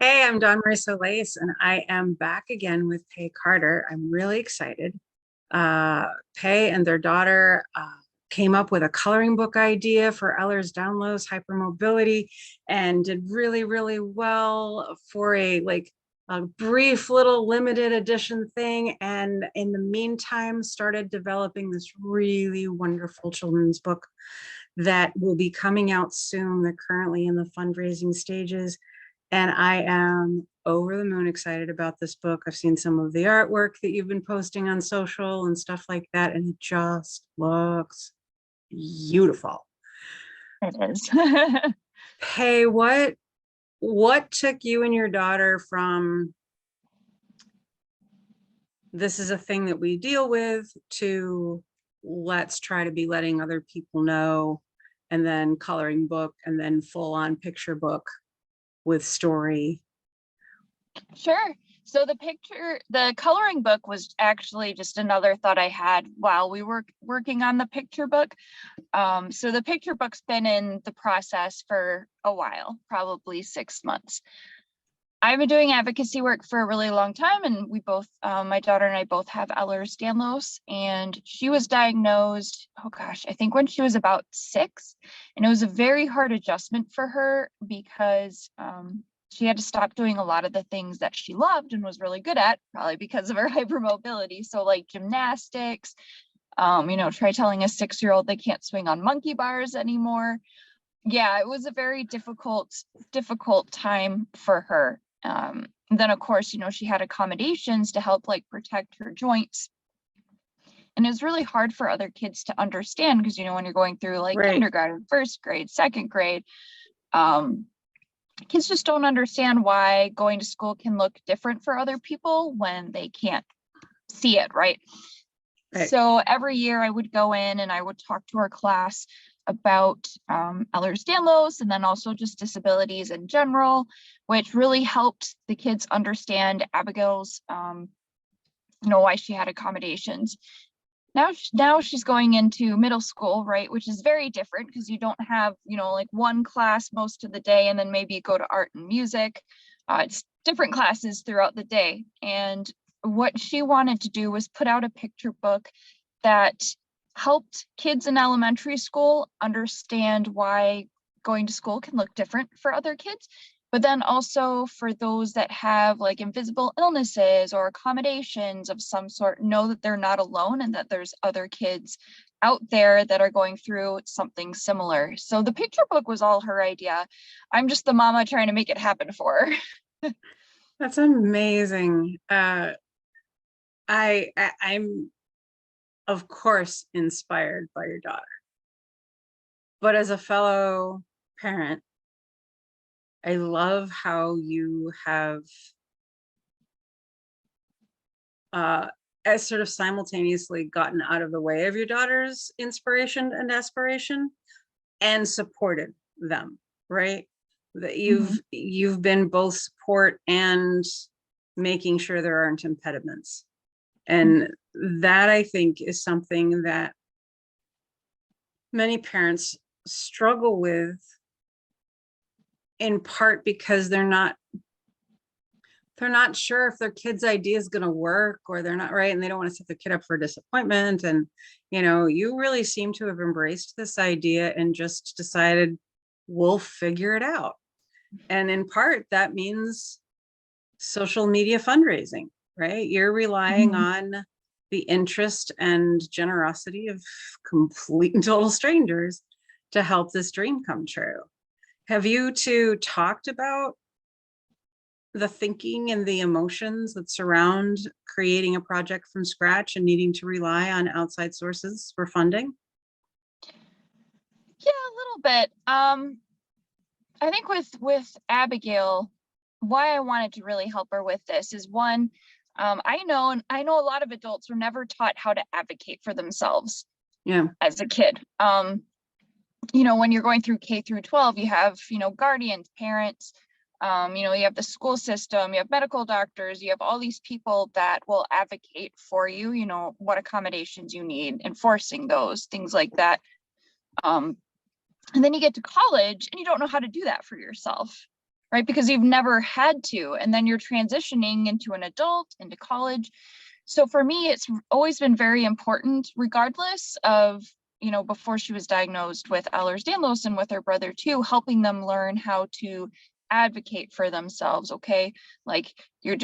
Hey, I'm Dawn Marisa Lace, and I am back again with Pey Carter. I'm really excited. Uh, Pey and their daughter came up with a coloring book idea for Ehlers Danlos Hypermobility and did really, really well for a brief little limited edition thing. And in the meantime, started developing this really wonderful children's book that will be coming out soon. They're currently in the fundraising stages. And I am over the moon excited about this book. I've seen some of the artwork that you've been posting on social and stuff like that, and it just looks beautiful. It is. Hey, what took you and your daughter from this is a thing that we deal with to let's try to be letting other people know, and then coloring book, and then full on picture book with story? Sure. So the coloring book was actually just another thought I had while we were working on the picture book. So the picture book's been in the process for a while, probably 6 months. I've been doing advocacy work for a really long time, and we both, my daughter and I both have Ehlers Danlos, and she was diagnosed, oh gosh, I think when she was about 6, and it was a very hard adjustment for her because she had to stop doing a lot of the things that she loved and was really good at, probably because of her hypermobility. So like gymnastics, try telling a 6-year-old they can't swing on monkey bars anymore. Yeah, it was a very difficult time for her. Then of course, she had accommodations to help like protect her joints. And it was really hard for other kids to understand because, when you're going through like Right. kindergarten, first grade, second grade, kids just don't understand why going to school can look different for other people when they can't see it, right? Right. So every year I would go in and I would talk to our class about Ehlers Danlos and then also just disabilities in general, which really helped the kids understand Abigail's, why she had accommodations. Now she's going into middle school, right, which is very different because you don't have, like one class most of the day and then maybe go to art and music. It's different classes throughout the day. And what she wanted to do was put out a picture book that helped kids in elementary school understand why going to school can look different for other kids, but then also for those that have like invisible illnesses or accommodations of some sort, know that they're not alone and that there's other kids out there that are going through something similar. So the picture book was all her idea. I'm just the mama trying to make it happen for her. That's amazing. I'm of course inspired by your daughter, but as a fellow parent, I love how you have as sort of simultaneously gotten out of the way of your daughter's inspiration and aspiration and supported them, right? That you've been both support and making sure there aren't impediments. And that, I think, is something that many parents struggle with, in part because they're not sure if their kid's idea is going to work, or they're not right, and they don't want to set their kid up for disappointment. And you really seem to have embraced this idea and just decided we'll figure it out. And in part that means social media fundraising, right? You're relying on the interest and generosity of complete and total strangers to help this dream come true. Have you two talked about the thinking and the emotions that surround creating a project from scratch and needing to rely on outside sources for funding? Yeah, a little bit. I think with Abigail, why I wanted to really help her with this is one, I know a lot of adults were never taught how to advocate for themselves. Yeah. As a kid. When you're going through K through 12, you have, guardians, parents, you have the school system, you have medical doctors, you have all these people that will advocate for you, what accommodations you need, enforcing those, things like that. And then you get to college and you don't know how to do that for yourself. right? Because you've never had to, and then you're transitioning into an adult, into college. So for me, it's always been very important, regardless of, you know, before she was diagnosed with Ehlers Danlos and with her brother too, helping them learn how to advocate for themselves. Okay, like you're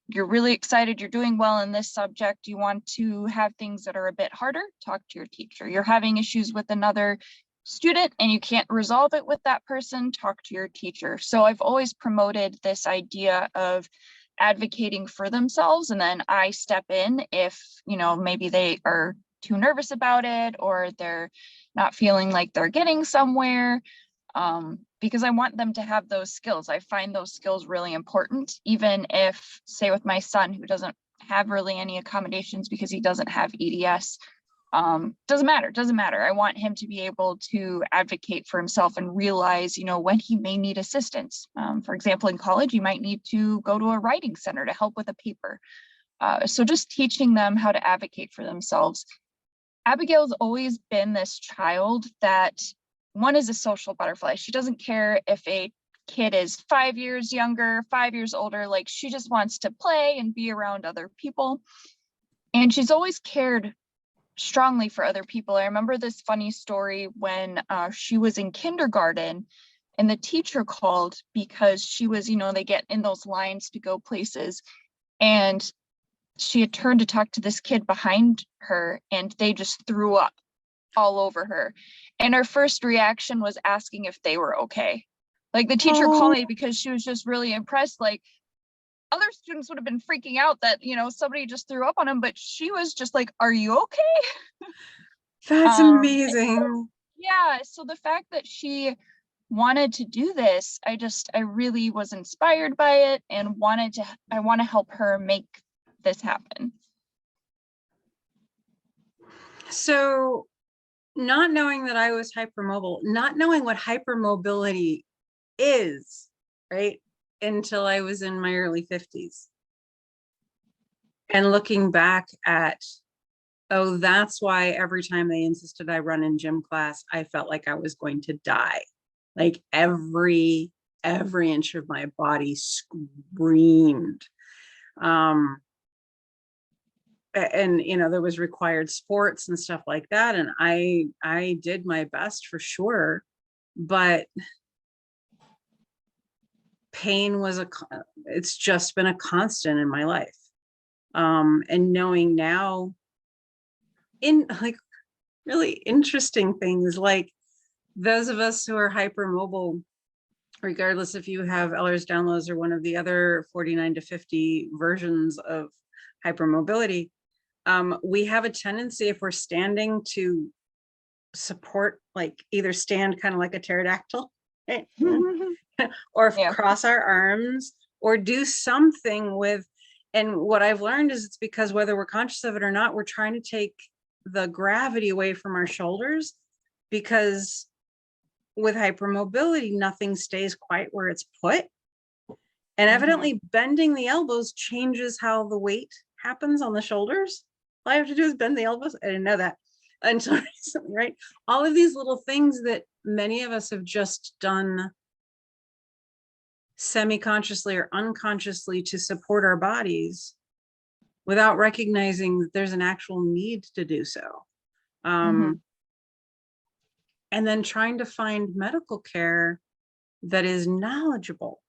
really excited, you're doing well in this subject, you want to have things that are a bit harder, talk to your teacher. You're having issues with another student and you can't resolve it with that person, talk to your teacher. So I've always promoted this idea of advocating for themselves, and then I step in if, you know, maybe they are too nervous about it or they're not feeling like they're getting somewhere, because I want them to have those skills. I find those skills really important, even if, say, with my son who doesn't have really any accommodations because he doesn't have EDS, doesn't matter. I want him to be able to advocate for himself and realize, you know, when he may need assistance. For example, in college, you might need to go to a writing center to help with a paper. So just teaching them how to advocate for themselves. Abigail's always been this child that, one, is a social butterfly. She doesn't care if a kid is 5 years younger, 5 years older, like she just wants to play and be around other people. And she's always cared strongly for other people. I remember this funny story when she was in kindergarten and the teacher called because she was, you know, they get in those lines to go places, and she had turned to talk to this kid behind her and they just threw up all over her. And her first reaction was asking if they were okay. Like the teacher called me because she was just really impressed. Like other students would have been freaking out that, you know, somebody just threw up on them, but she was just like, are you okay? That's amazing. Yeah, so the fact that she wanted to do this, I really was inspired by it and I want to help her make this happen. So not knowing that I was hypermobile, not knowing what hypermobility is, right? Until I was in my early 50s. And looking back at, oh, that's why every time they insisted I run in gym class, I felt like I was going to die. Like every inch of my body screamed. And you know, there was required sports and stuff like that, and I did my best for sure, but pain was it's just been a constant in my life. And knowing now, in like really interesting things, like those of us who are hypermobile, regardless if you have Ehlers Danlos or one of the other 49 to 50 versions of hypermobility, we have a tendency, if we're standing, to support, like either stand kind of like a pterodactyl, right? Or cross our arms or do something with. And what I've learned is it's because whether we're conscious of it or not, we're trying to take the gravity away from our shoulders, because with hypermobility, nothing stays quite where it's put. And evidently bending the elbows changes how the weight happens on the shoulders. All I have to do is bend the elbows. I didn't know that until recently, right? All of these little things that many of us have just done semi-consciously or unconsciously to support our bodies without recognizing that there's an actual need to do so. And then trying to find medical care that is knowledgeable,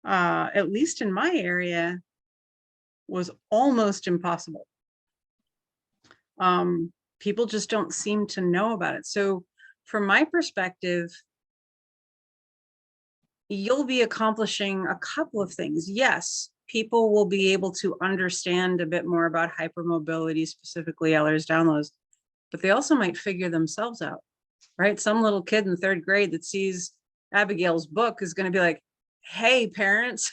at least in my area, was almost impossible. People just don't seem to know about it. So from my perspective, you'll be accomplishing a couple of things. Yes, people will be able to understand a bit more about hypermobility, specifically Ehlers Danlos, but they also might figure themselves out, right? Some little kid in 3rd grade that sees Abigail's book is going to be like, hey, parents,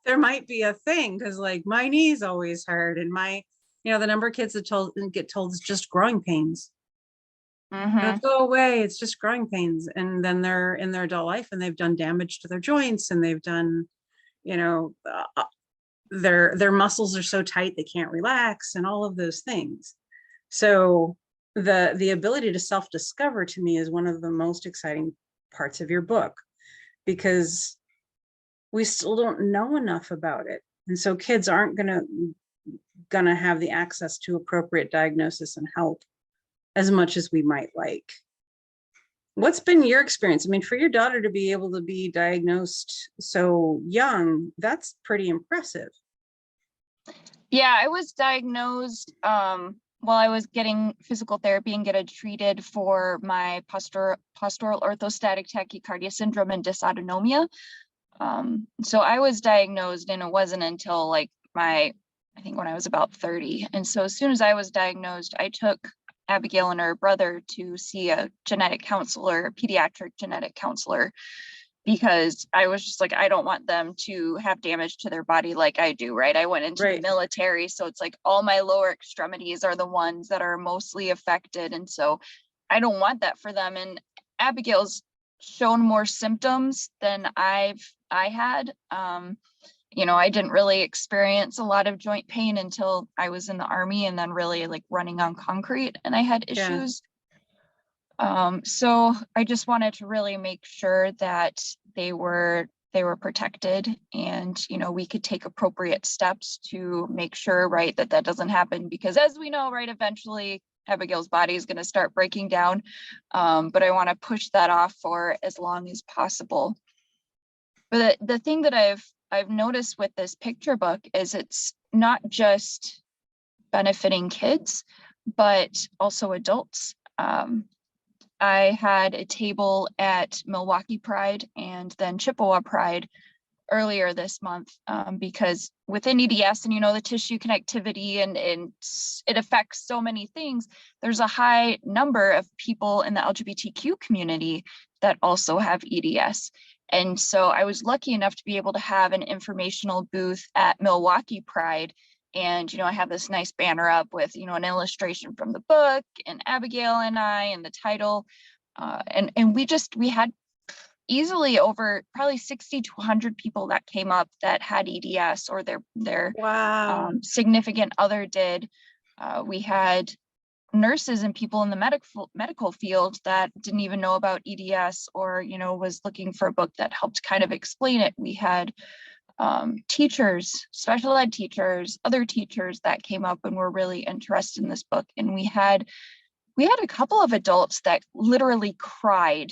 there might be a thing, because like my knees always hurt, and my, you know, the number of kids that get told it's just growing pains. Go away, it's just growing pains. And then they're in their adult life and they've done damage to their joints, and they've done, you know, their muscles are so tight they can't relax, and all of those things. So the ability to self-discover, to me, is one of the most exciting parts of your book, because we still don't know enough about it. And so kids aren't gonna have the access to appropriate diagnosis and help as much as we might like. What's been your experience? I mean, for your daughter to be able to be diagnosed so young, that's pretty impressive. Yeah, I was diagnosed while I was getting physical therapy and getting treated for my postural orthostatic tachycardia syndrome and dysautonomia. So I was diagnosed, and it wasn't until like I think when I was about 30. And so as soon as I was diagnosed, I took Abigail and her brother to see a genetic counselor, a pediatric genetic counselor, because I was just like, I don't want them to have damage to their body like I do, right? I went into the Right. military, so it's like all my lower extremities are the ones that are mostly affected. And so I don't want that for them. And Abigail's shown more symptoms than I had. I didn't really experience a lot of joint pain until I was in the Army, and then really like running on concrete, and I had Yeah. issues. So I just wanted to really make sure that they were protected, and we could take appropriate steps to make sure, right, that doesn't happen, because as we know, right, eventually Abigail's body is going to start breaking down. But I want to push that off for as long as possible. But the thing that I've noticed with this picture book is it's not just benefiting kids, but also adults. I had a table at Milwaukee Pride and then Chippewa Pride earlier this month, because within EDS and the tissue connectivity and it affects so many things, there's a high number of people in the LGBTQ community that also have EDS. And so I was lucky enough to be able to have an informational booth at Milwaukee Pride. And, I have this nice banner up with, an illustration from the book and Abigail and I and the title. And we had easily over probably 60 to 100 people that came up that had EDS or their Wow. significant other did. We had nurses and people in the medical field that didn't even know about EDS or, was looking for a book that helped kind of explain it. We had teachers, special ed teachers, other teachers that came up and were really interested in this book. And we had a couple of adults that literally cried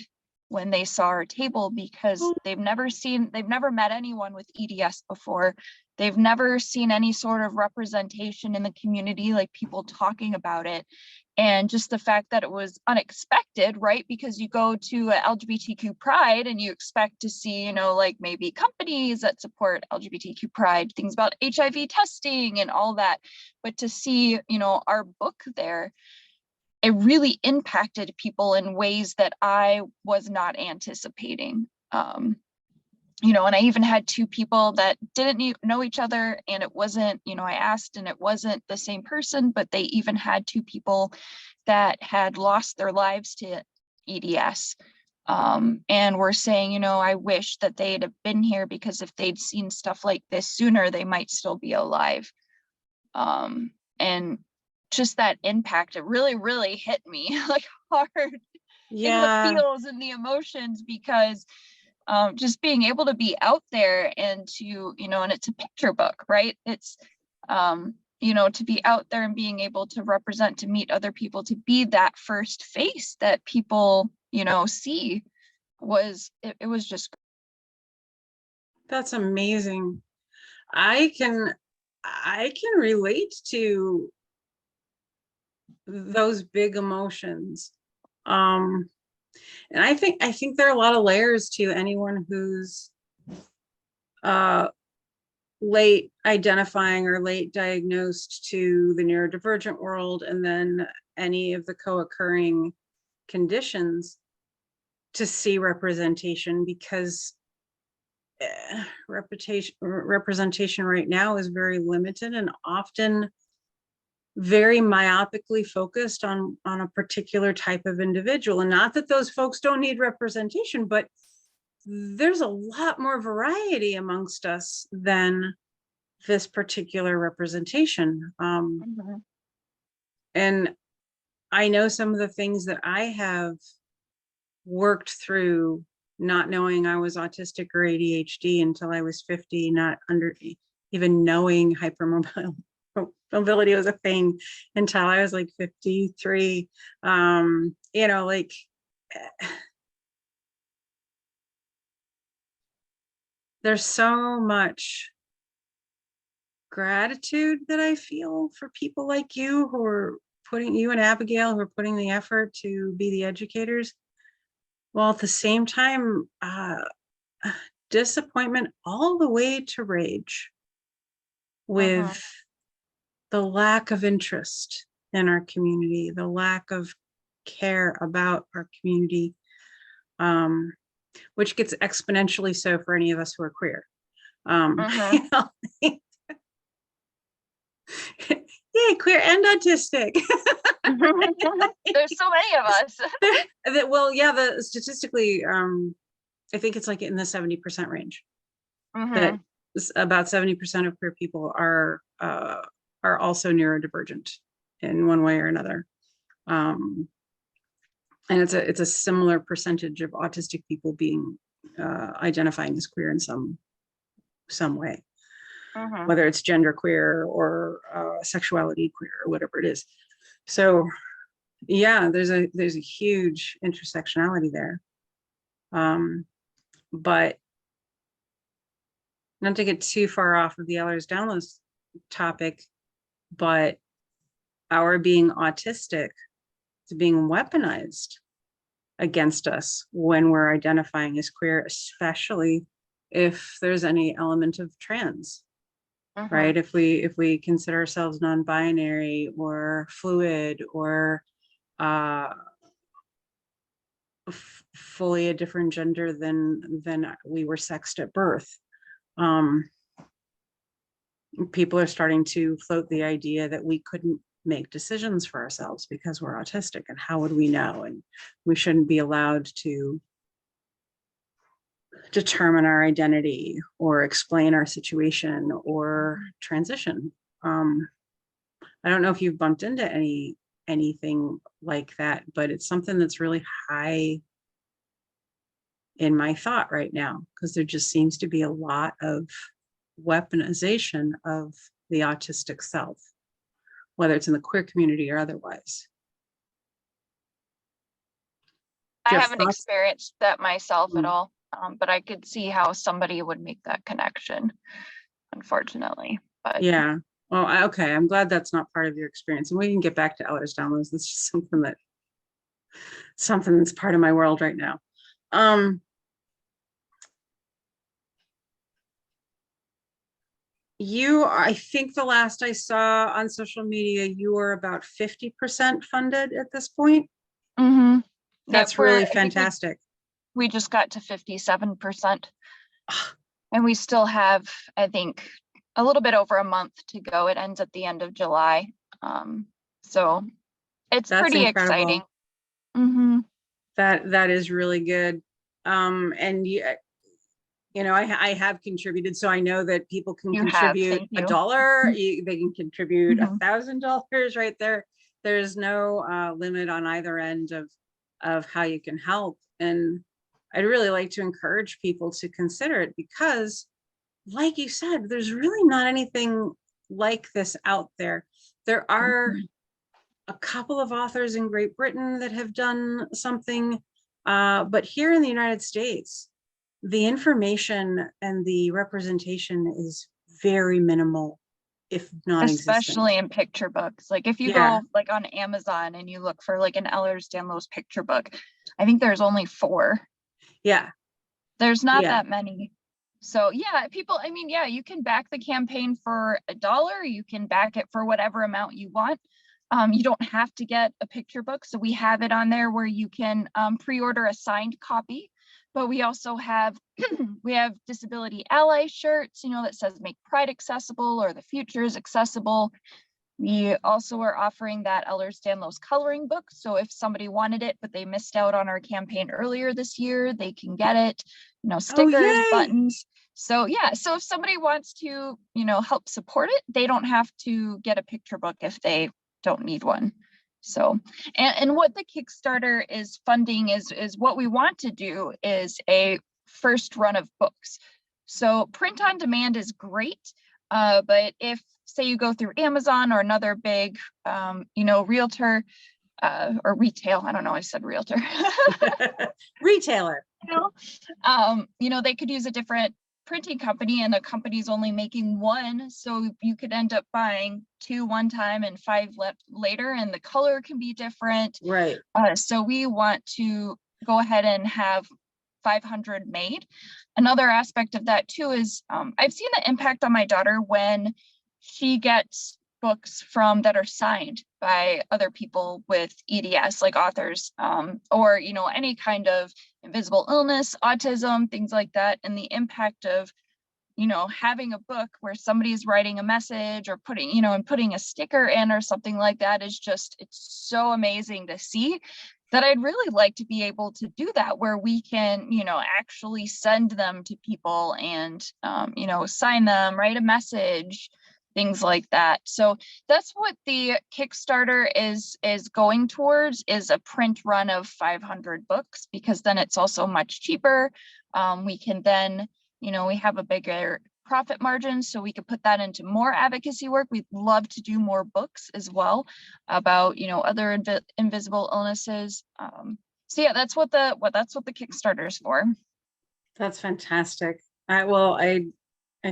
when they saw our table, because they've never met anyone with EDS before. They've never seen any sort of representation in the community, like people talking about it. And just the fact that it was unexpected, right? Because you go to a LGBTQ pride and you expect to see, like maybe companies that support LGBTQ pride, things about HIV testing and all that. But to see, our book there, it really impacted people in ways that I was not anticipating. And I even had two people that didn't know each other, and it wasn't, I asked and it wasn't the same person, but they even had two people that had lost their lives to EDS. And were saying, I wish that they'd have been here, because if they'd seen stuff like this sooner, they might still be alive. And just that impact, it really, really hit me like hard in the feels and the emotions, because just being able to be out there and to, and it's a picture book, right? It's, to be out there and being able to represent, to meet other people, to be that first face that people, see it was just. That's amazing. I can relate to those big emotions. And I think there are a lot of layers to anyone who's late identifying or late diagnosed to the neurodivergent world, and then any of the co-occurring conditions, to see representation, because representation right now is very limited and often very myopically focused on a particular type of individual. And not that those folks don't need representation, but there's a lot more variety amongst us than this particular representation. And I know some of the things that I have worked through not knowing I was autistic or ADHD until I was 50, not even knowing hypermobility was a thing until I was like 53. Like there's so much gratitude that I feel for people like you who are you and Abigail who are putting the effort to be the educators, while at the same time, disappointment all the way to rage with the lack of interest in our community, the lack of care about our community, which gets exponentially so for any of us who are queer. Yay, queer and autistic. There's so many of us. Statistically, I think it's like in the 70% range. That about 70% of queer people are also neurodivergent in one way or another. And it's a similar percentage of autistic people being identifying as queer in some way, whether it's gender queer or sexuality queer or whatever it is. So yeah, there's a huge intersectionality there. But not to get too far off of the Ehlers Danlos topic, but our being autistic is being weaponized against us when we're identifying as queer, especially if there's any element of trans, right? If we consider ourselves non-binary or fluid or fully a different gender than we were sexed at birth. People are starting to float the idea that we couldn't make decisions for ourselves because we're autistic, and how would we know? And we shouldn't be allowed to determine our identity or explain our situation or transition. I don't know if you've bumped into anything like that, but it's something that's really high in my thought right now, because there just seems to be a lot of weaponization of the autistic self, whether it's in the queer community or otherwise. I haven't experienced that myself at all, but I could see how somebody would make that connection, unfortunately. But yeah, well, okay, I'm glad that's not part of your experience, and we can get back to Ehlers Danlos. That's just something that's part of my world right now. I think the last I saw on social media, you were about 50% funded at this point. That's really fantastic. We just got to 57%. And we still have, I think, a little bit over a month to go. It ends at the end of July. So it's pretty exciting. That is really good. And I have contributed, so I know that people can contribute $1. They can contribute $1,000 right there. There's no limit on either end of how you can help. And I'd really like to encourage people to consider it, because like you said, there's really not anything like this out there. There are a couple of authors in Great Britain that have done something, but here in the United States, the information and the representation is very minimal, if not especially in picture books. Like if you go like on Amazon and you look for like an Ehlers Danlos picture book, I think there's only 4. Yeah, there's not that many. So yeah, people, I mean, yeah, you can back the campaign for $1. You can back it for whatever amount you want. You don't have to get a picture book. So we have it on there where you can pre-order a signed copy. But we also have we have disability ally shirts, that says make pride accessible or the future is accessible. We also are offering that Ehlers Danlos coloring book. So if somebody wanted it, but they missed out on our campaign earlier this year, they can get it, stickers, buttons. So yeah, so if somebody wants to, help support it, they don't have to get a picture book if they don't need one. So, and what the Kickstarter is funding is what we want to do is a first run of books. So print on demand is great, but if say you go through Amazon or another big, realtor or retail, I don't know, I said realtor. Retailer. They could use a different printing company, and the company's only making one, so you could end up buying 2 one time and 5 later, and the color can be different. Right. So we want to go ahead and have 500 made. Another aspect of that too is I've seen the impact on my daughter when she gets books that are signed by other people with EDS, like authors, or any kind of invisible illness, autism, things like that, and the impact of having a book where somebody's writing a message or putting a sticker in or something like that is just, it's so amazing to see that I'd really like to be able to do that, where we can actually send them to people and sign them, write a message, things like that. So that's what the Kickstarter is going towards, is a print run of 500 books, because then it's also much cheaper. We can then, we have a bigger profit margin, so we could put that into more advocacy work. We'd love to do more books as well about, other invisible illnesses. So yeah, that's what the Kickstarter is for. That's fantastic. I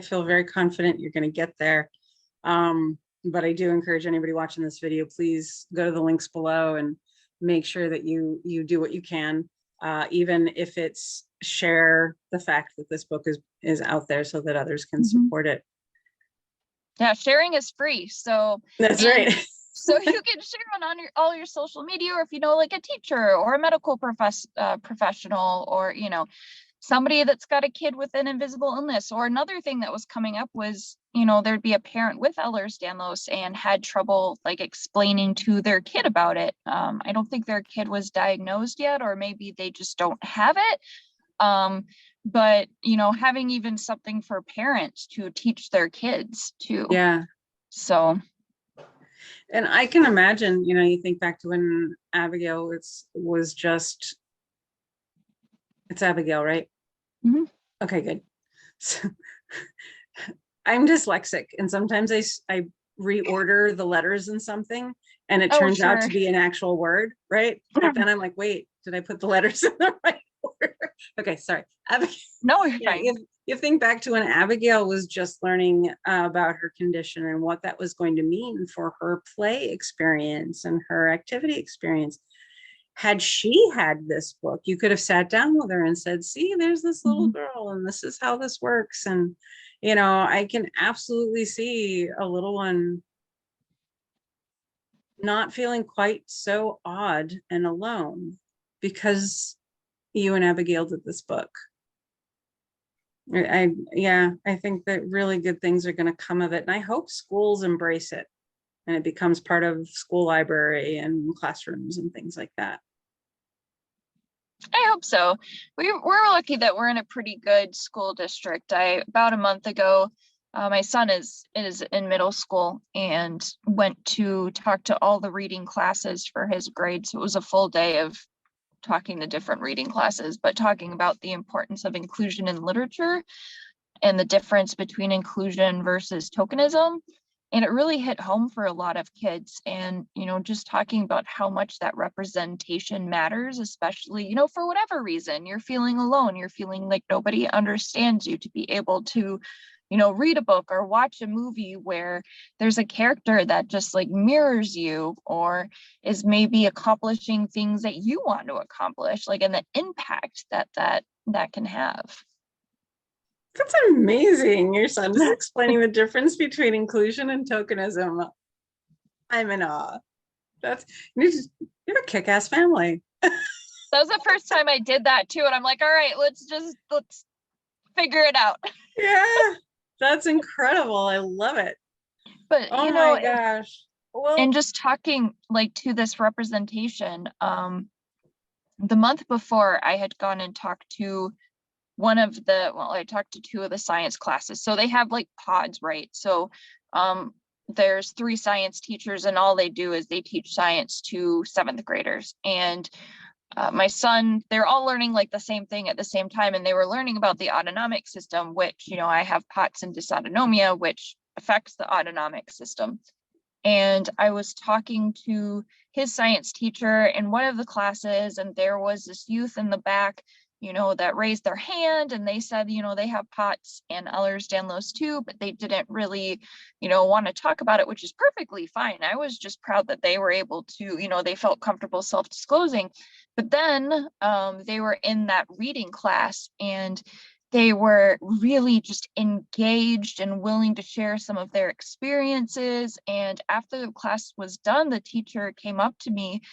feel very confident you're going to get there. But I do encourage anybody watching this video, please go to the links below and make sure that you do what you can, even if it's share the fact that this book is out there so that others can support it. Yeah, sharing is free. So that's right. So you can share on all your social media, or if like a teacher or a medical professional, or somebody that's got a kid with an invisible illness. Or another thing that was coming up was, there'd be a parent with Ehlers Danlos and had trouble like explaining to their kid about it. I don't think their kid was diagnosed yet, or maybe they just don't have it. But having even something for parents to teach their kids too. Yeah. So. And I can imagine, you think back to when Abigail, it's Abigail, right? Mm-hmm. Okay, good. So, I'm dyslexic, and sometimes I reorder the letters in something, and it turns out to be an actual word, right? But then I'm like, wait, did I put the letters in the right order? Okay, sorry. Abigail. No, you're fine. You think back to when Abigail was just learning about her condition and what that was going to mean for her play experience and her activity experience. Had she had this book, you could have sat down with her and said, see, there's this little girl and this is how this works. And, I can absolutely see a little one not feeling quite so odd and alone because you and Abigail did this book. I think that really good things are going to come of it. And I hope schools embrace it and it becomes part of school library and classrooms and things like that. I hope so. We're lucky that we're in a pretty good school district. About a month ago, my son is in middle school and went to talk to all the reading classes for his grade. So it was a full day of talking to different reading classes, but talking about the importance of inclusion in literature and the difference between inclusion versus tokenism. And it really hit home for a lot of kids. And, just talking about how much that representation matters, especially, for whatever reason, you're feeling alone, you're feeling like nobody understands you, to be able to, read a book or watch a movie where there's a character that just like mirrors you, or is maybe accomplishing things that you want to accomplish, like, and the impact that can have. That's amazing. Your son is explaining the difference between inclusion and tokenism. I'm in awe. You have a kick-ass family. That was the first time I did that too. And I'm like, all right, let's figure it out. Yeah, that's incredible. I love it. But oh my gosh. Well, and just talking like to this representation, the month before I had gone and talked to I talked to 2 of the science classes. So they have like pods, right? So there's 3 science teachers, and all they do is they teach science to 7th graders. And my son, they're all learning like the same thing at the same time, and they were learning about the autonomic system, which, you know, I have POTS and dysautonomia, which affects the autonomic system. And I was talking to his science teacher in one of the classes, and there was this youth in the back, you know, that raised their hand, and they said, you know, they have POTS and Ehlers Danlos too, but they didn't really, you know, want to talk about it, which is perfectly fine. I was just proud that they were able to, you know, they felt comfortable self-disclosing. But then they were in that reading class, and they were really just engaged and willing to share some of their experiences. And after the class was done, the teacher came up to me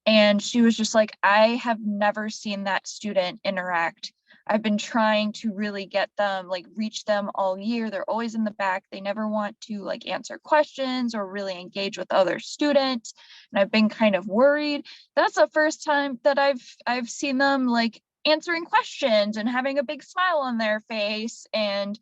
and she was just like, I have never seen that student interact. I've been trying to really get them, like reach them all year. They're always in the back. They never want to like answer questions or really engage with other students. And I've been kind of worried. That's the first time that I've seen them like answering questions and having a big smile on their face, and,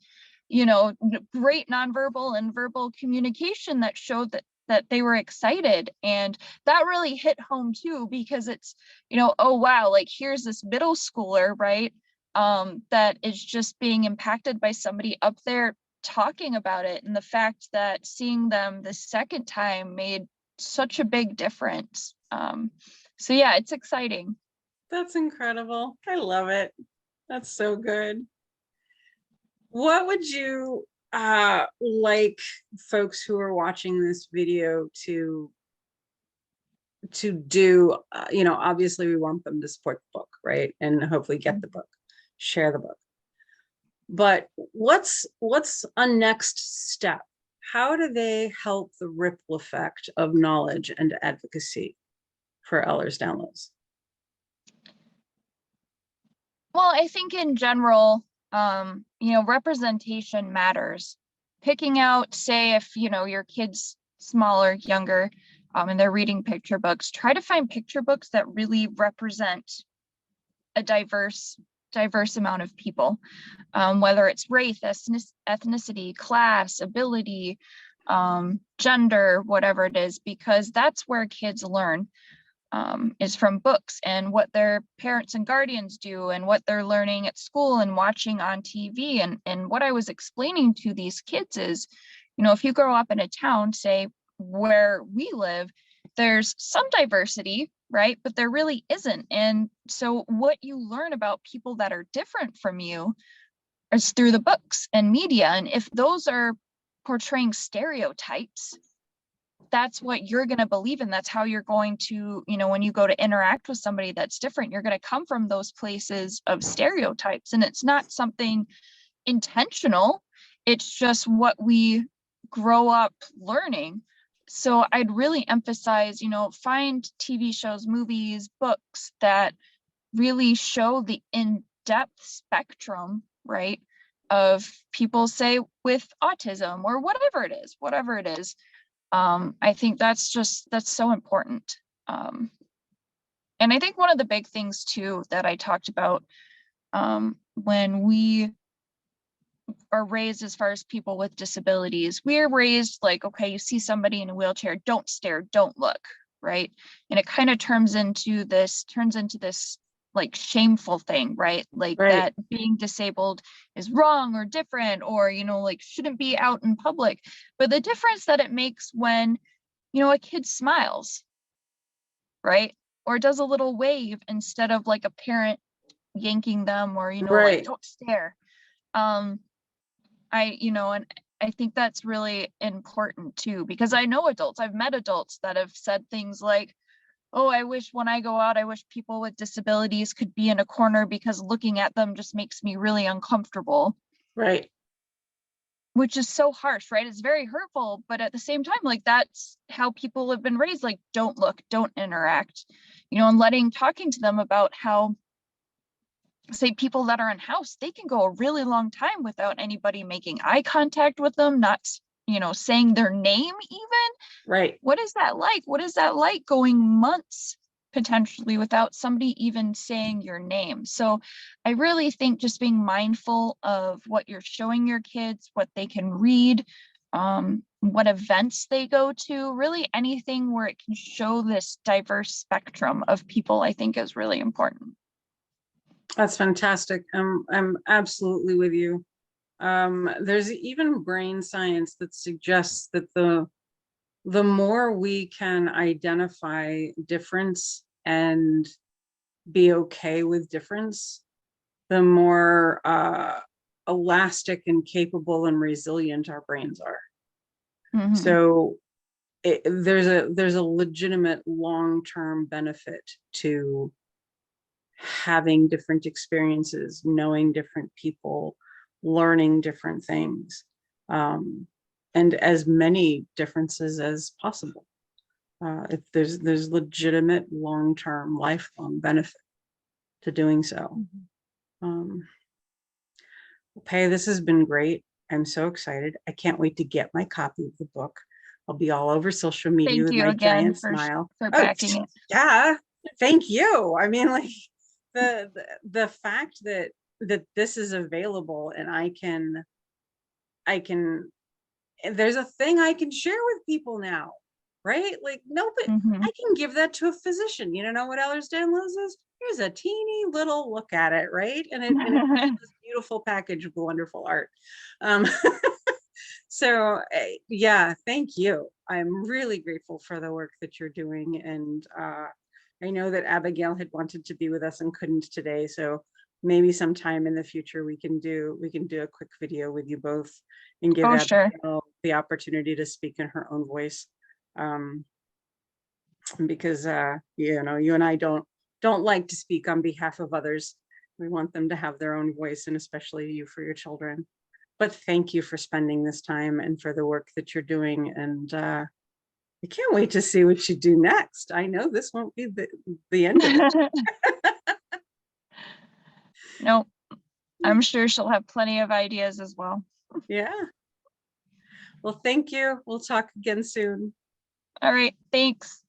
you know, great nonverbal and verbal communication that showed that they were excited. And that really hit home too, because it's, you know, oh wow, like here's this middle schooler, right, that is just being impacted by somebody up there talking about it. And the fact that seeing them the second time made such a big difference. So yeah, it's exciting. That's incredible. I love it. That's so good. What would you like folks who are watching this video to do? You know, obviously we want them to support the book, right? And hopefully get the book, share the book. But what's a next step? How do they help the ripple effect of knowledge and advocacy for Ehlers-Danlos? Well, I think in general, you know, representation matters. Picking out, say, if, you know, your kid's smaller, younger, and they're reading picture books, try to find picture books that really represent a diverse amount of people, whether it's race, ethnicity, class, ability, gender, whatever it is, because that's where kids learn. Is from books and what their parents and guardians do and what they're learning at school and watching on TV. And what I was explaining to these kids is, you know, if you grow up in a town, say where we live, there's some diversity, right? But there really isn't. And so what you learn about people that are different from you is through the books and media. And if those are portraying stereotypes, that's what you're going to believe in. That's how you're going to, you know, when you go to interact with somebody that's different, you're going to come from those places of stereotypes. And it's not something intentional. It's just what we grow up learning. So I'd really emphasize, you know, find TV shows, movies, books that really show the in-depth spectrum, right, of people, say, with autism or whatever it is. I think that's so important. And I think one of the big things too that I talked about, when we are raised as far as people with disabilities, we're raised like, okay, you see somebody in a wheelchair, don't stare, don't look, right? And it kind of turns into this like shameful thing, right? Like that being disabled is wrong or different, or, you know, like shouldn't be out in public. But the difference that it makes when, you know, a kid smiles, right? Or does a little wave instead of like a parent yanking them, or, you know, like don't stare. And I think that's really important too, because I know adults, I've met adults that have said things like, oh, I wish when I go out, I wish people with disabilities could be in a corner because looking at them just makes me really uncomfortable. Right. Which is so harsh, right? It's very hurtful, but at the same time, like that's how people have been raised, like don't look, don't interact, you know, and talking to them about how, say, people that are in house, they can go a really long time without anybody making eye contact with them, not, you know, saying their name even. Right. What is that like? What is that like going months potentially without somebody even saying your name? So I really think just being mindful of what you're showing your kids, what they can read, what events they go to, really anything where it can show this diverse spectrum of people, I think is really important. That's fantastic. I'm absolutely with you. There's even brain science that suggests that the more we can identify difference and be okay with difference, the more elastic and capable and resilient our brains are. Mhm. So there's a legitimate long-term benefit to having different experiences, knowing different people, learning different things, and as many differences as possible. If there's legitimate long-term, lifelong benefit to doing so. Um, Pei, this has been great. I'm so excited. I can't wait to get my copy of the book. I'll be all over social media Thank with you my again giant smile. for Oh, backing it. yeah. Thank you. I mean, like the fact that this is available and I can there's a thing I can share with people now, right? Like, no, but Mhm. I can give that to a physician. You don't know what Ehlers Danlos is? Here's a teeny little look at it, right? And it comes in this beautiful package of wonderful art. Um, so yeah, thank you. I'm really grateful for the work that you're doing. And I know that Abigail had wanted to be with us and couldn't today. So maybe sometime in the future we can do a quick video with you both and give Oh, sure. Abigail the opportunity to speak in her own voice. Because you know, you and I don't like to speak on behalf of others. We want them to have their own voice, and especially you for your children. But thank you for spending this time and for the work that you're doing. And I can't wait to see what you do next. I know this won't be the end of it. Nope. I'm sure she'll have plenty of ideas as well. Yeah. Well, thank you. We'll talk again soon. All right. Thanks.